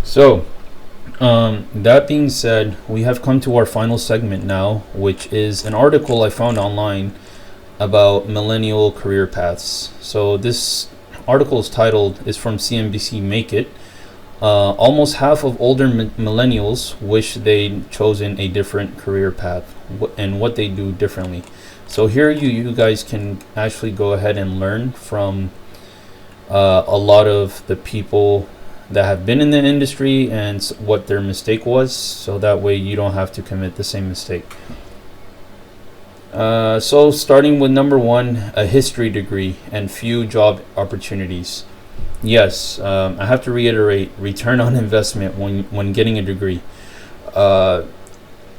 So, that being said, we have come to our final segment now, which is an article I found online about millennial career paths. So, this article is from CNBC Make It. Almost half of older millennials wish they'd chosen a different career path and what they do differently. So here you guys can actually go ahead and learn from a lot of the people that have been in the industry and what their mistake was, so that way you don't have to commit the same mistake. So starting with number one, a history degree and few job opportunities. Yes, I have to reiterate, return on investment when getting a degree.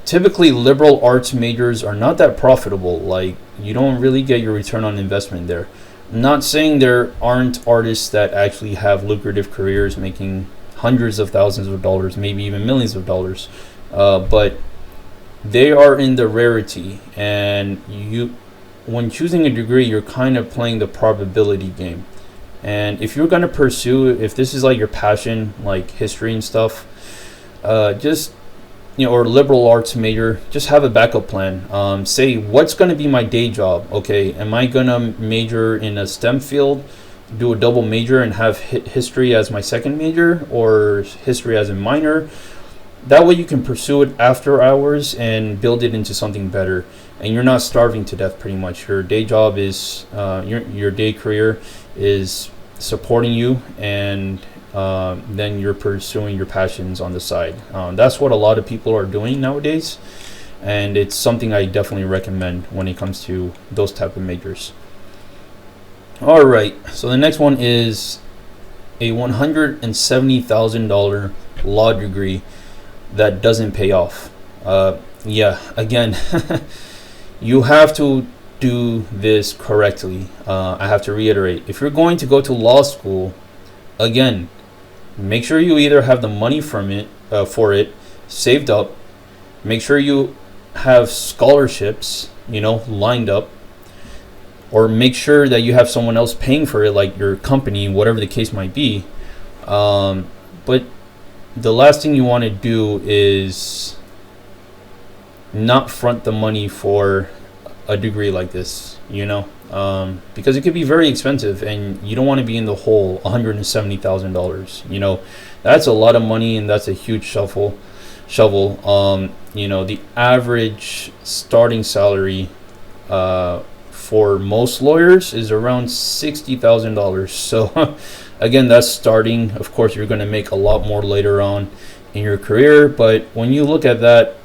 Typically, liberal arts majors are not that profitable. Like, you don't really get your return on investment there. I'm not saying there aren't artists that actually have lucrative careers making hundreds of thousands of dollars, maybe even millions of dollars, but they are in the rarity. And when choosing a degree, you're kind of playing the probability game. And if you're going to pursue, if this is like your passion, like history and stuff, or liberal arts major, just have a backup plan. Say, what's going to be my day job? Okay, am I going to major in a STEM field, do a double major and have history as my second major or history as a minor? That way you can pursue it after hours and build it into something better. And you're not starving to death pretty much. Your day job is, your day career is supporting you, and then you're pursuing your passions on the side. That's what a lot of people are doing nowadays, and it's something I definitely recommend when it comes to those type of majors. All right, so the next one is a $170,000 law degree that doesn't pay off. Again, you have to do this correctly. I have to reiterate, if you're going to go to law school, again, make sure you either have the money for it saved up, make sure you have scholarships lined up, or make sure that you have someone else paying for it, like your company, whatever the case might be. But the last thing you want to do is not front the money for a degree like this, because it could be very expensive, and you don't want to be in the hole $170,000. That's a lot of money, and that's a huge shovel. The average starting salary for most lawyers is around $60,000. So again, that's starting. Of course, you're going to make a lot more later on in your career, but when you look at that,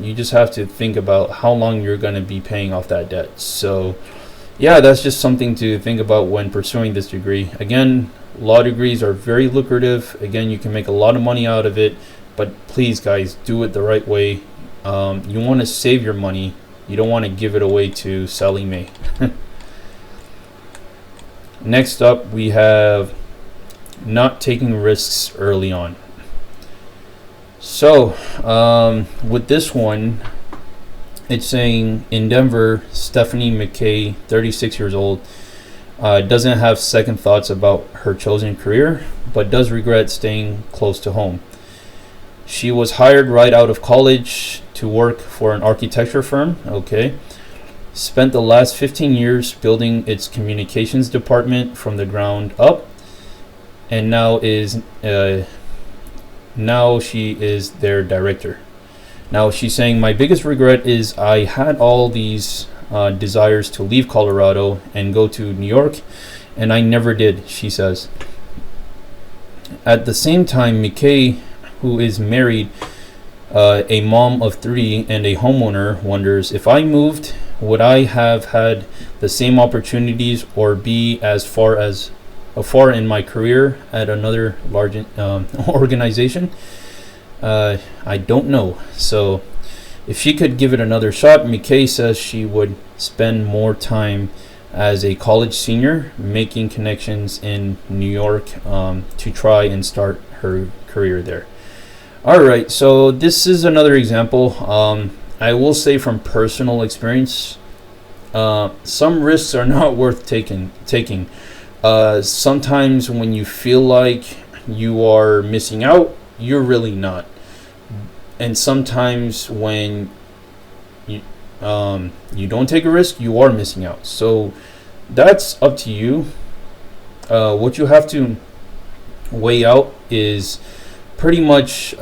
you just have to think about how long you're going to be paying off that debt. So yeah, that's just something to think about when pursuing this degree. Again, law degrees are very lucrative. Again, you can make a lot of money out of it, but please guys, do it the right way. You want to save your money. You don't want to give it away to Sally Mae. Next up, we have not taking risks early on. So, with this one, it's saying in Denver, Stephanie McKay, 36 years old, doesn't have second thoughts about her chosen career, but does regret staying close to home. She was hired right out of college to work for an architecture firm. Okay. Spent the last 15 years building its communications department from the ground up, and now she is their director. Now she's saying, my biggest regret is I had all these desires to leave Colorado and go to New York, and I never did, she says. At the same time, McKay, who is married, a mom of 3 and a homeowner, wonders, if I moved, would I have had the same opportunities or be as far in my career at another large organization? I don't know. So if she could give it another shot, McKay says she would spend more time as a college senior making connections in New York to try and start her career there. All right, so this is another example. I will say from personal experience, some risks are not worth taking. Sometimes when you feel like you are missing out, you're really not. And sometimes when you you don't take a risk, you are missing out. So that's up to you. What you have to weigh out is pretty much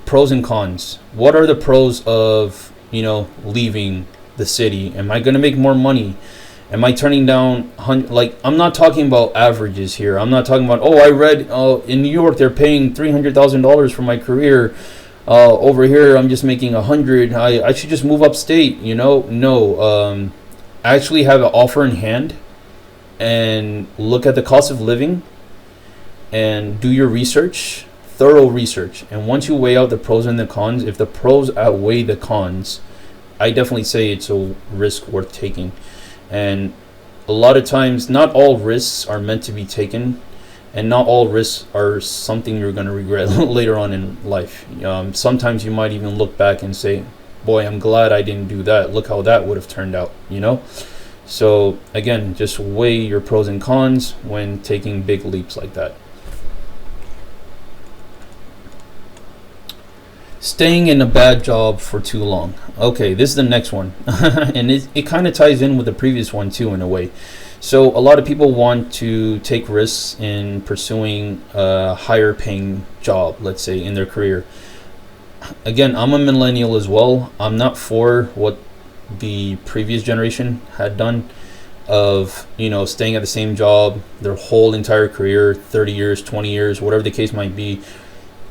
pros and cons. What are the pros of leaving the city? Am I going to make more money? Am I turning down like, I'm not talking about averages here. I'm not talking about, oh, I read in New York they're paying $300,000 for my career. Over here I'm just making 100. I should just move upstate. No. Actually have an offer in hand and look at the cost of living and do your research, thorough research. And once you weigh out the pros and the cons, if the pros outweigh the cons, I definitely say it's a risk worth taking. And a lot of times, not all risks are meant to be taken, and not all risks are something you're going to regret later on in life. Sometimes you might even look back and say, boy, I'm glad I didn't do that. Look how that would have turned out, So again, just weigh your pros and cons when taking big leaps like that. Staying in a bad job for too long. Okay, this is the next one. And it kind of ties in with the previous one too, in a way. So a lot of people want to take risks in pursuing a higher paying job, let's say, in their career. Again, I'm a millennial as well. I'm not for what the previous generation had done of staying at the same job their whole entire career, 30 years, 20 years, whatever the case might be.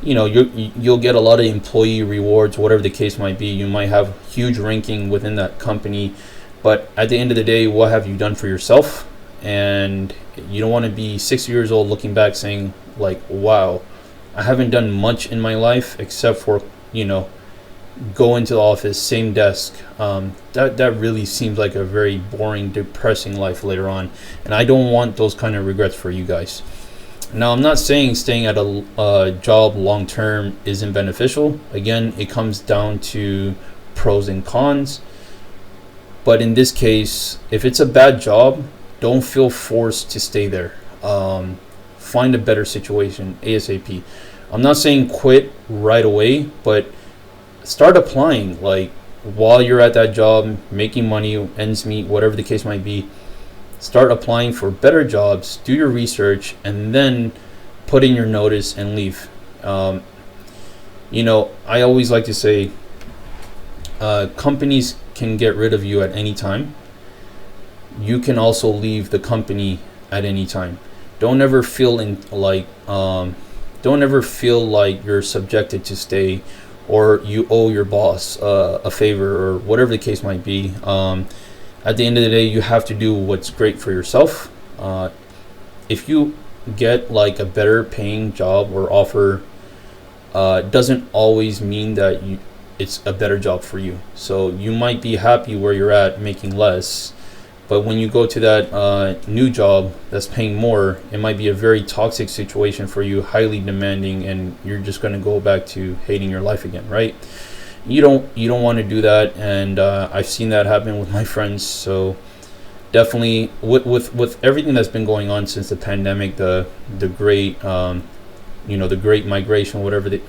You'll get a lot of employee rewards, whatever the case might be. You might have huge ranking within that company, but at the end of the day, what have you done for yourself? And you don't want to be 60 years old looking back saying like, wow, I haven't done much in my life except for go into the office, same desk. That really seems like a very boring, depressing life later on, and I don't want those kind of regrets for you guys. Now, I'm not saying staying at a job long term isn't beneficial. Again, it comes down to pros and cons. But in this case, if it's a bad job, don't feel forced to stay there. Find a better situation ASAP. I'm not saying quit right away, but start applying. Like, while you're at that job, making money, ends meet, whatever the case might be. Start applying for better jobs, do your research, and then put in your notice and leave. I always like to say companies can get rid of you at any time. You can also leave the company at any time. Don't ever feel like you're subjected to stay, or you owe your boss a favor, or whatever the case might be. At the end of the day, you have to do what's great for yourself. If you get like a better paying job or offer, doesn't always mean that it's a better job for you. So you might be happy where you're at, making less, but when you go to that new job that's paying more, it might be a very toxic situation for you, highly demanding, and you're just going to go back to hating your life again, right? You don't want to do that, and I've seen that happen with my friends. So definitely, with everything that's been going on since the pandemic, the great the great migration, whatever it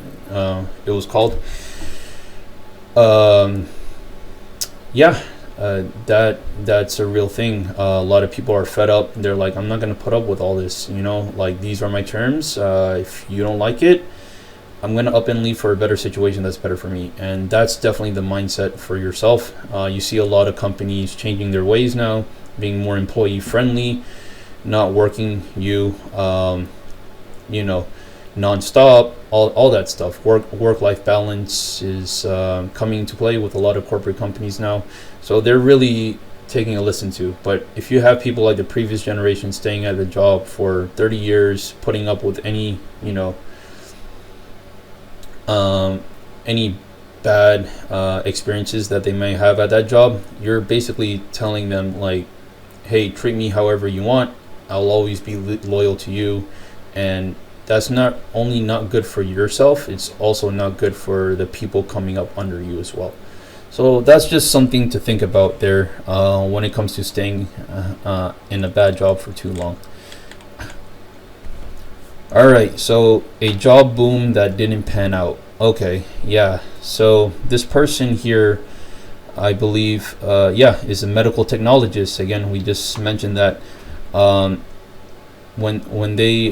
was called. That's a real thing. A lot of people are fed up. They're like, I'm not gonna put up with all this. Like, these are my terms. If you don't like it, I'm going to up and leave for a better situation that's better for me. And that's definitely the mindset for yourself. You see a lot of companies changing their ways now, being more employee friendly, not working nonstop, all that stuff. Work-life balance is coming into play with a lot of corporate companies now. So they're really taking a listen to. But if you have people like the previous generation staying at the job for 30 years, putting up with any bad experiences that they may have at that job, you're basically telling them like, hey, treat me however you want, I'll always be loyal to you. And that's not only not good for yourself, it's also not good for the people coming up under you as well. So that's just something to think about there when it comes to staying in a bad job for too long. All right, so a job boom that didn't pan out. Okay, yeah. So this person here, I believe, is a medical technologist. Again, we just mentioned that um, when they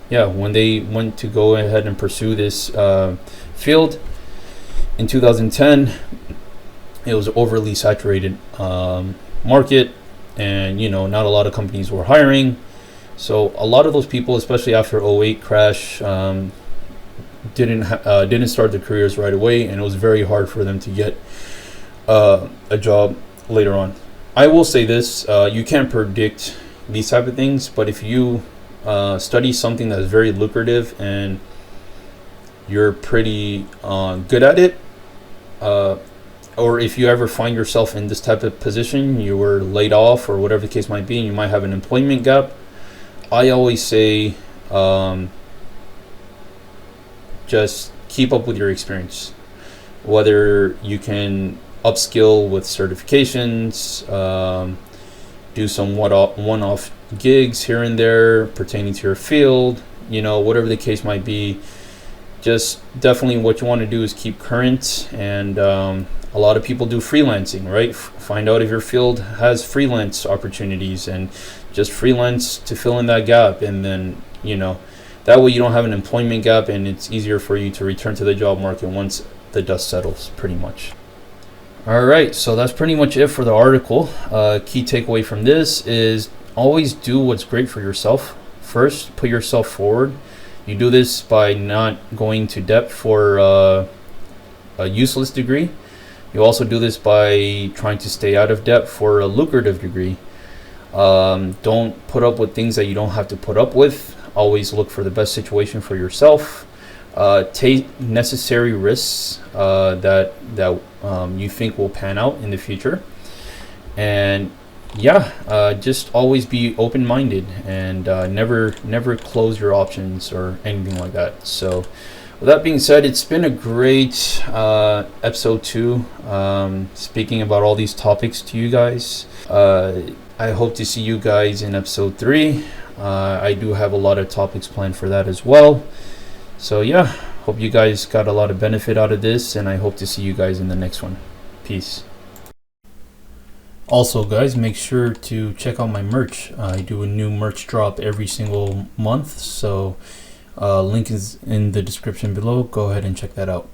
when they went to go ahead and pursue this field in 2010, it was overly saturated market, and not a lot of companies were hiring. So a lot of those people, especially after '08 crash, didn't start their careers right away, and it was very hard for them to get a job later on. I will say this: you can't predict these type of things, but if you study something that's very lucrative and you're pretty good at it, or if you ever find yourself in this type of position, you were laid off or whatever the case might be, and you might have an employment gap, I always say just keep up with your experience. Whether you can upskill with certifications, do some one-off gigs here and there pertaining to your field, whatever the case might be. Just definitely what you want to do is keep current, and a lot of people do freelancing, right? Find out if your field has freelance opportunities and just freelance to fill in that gap, and then that way you don't have an employment gap, and it's easier for you to return to the job market once the dust settles, pretty much. All right, so that's pretty much it for the article. Key takeaway from this is always do what's great for yourself first. Put yourself forward. You do this by not going to debt for a useless degree. You also do this by trying to stay out of debt for a lucrative degree. Don't put up with things that you don't have to put up with. Always look for the best situation for yourself. Take necessary risks that you think will pan out in the future. And just always be open-minded, and never close your options or anything like that. So with that being said, it's been a great episode 2, speaking about all these topics to you guys. I hope to see you guys in episode 3. I do have a lot of topics planned for that as well. So hope you guys got a lot of benefit out of this, and I hope to see you guys in the next one. Peace. Also, guys, make sure to check out my merch. I do a new merch drop every single month, so link is in the description below. Go ahead and check that out.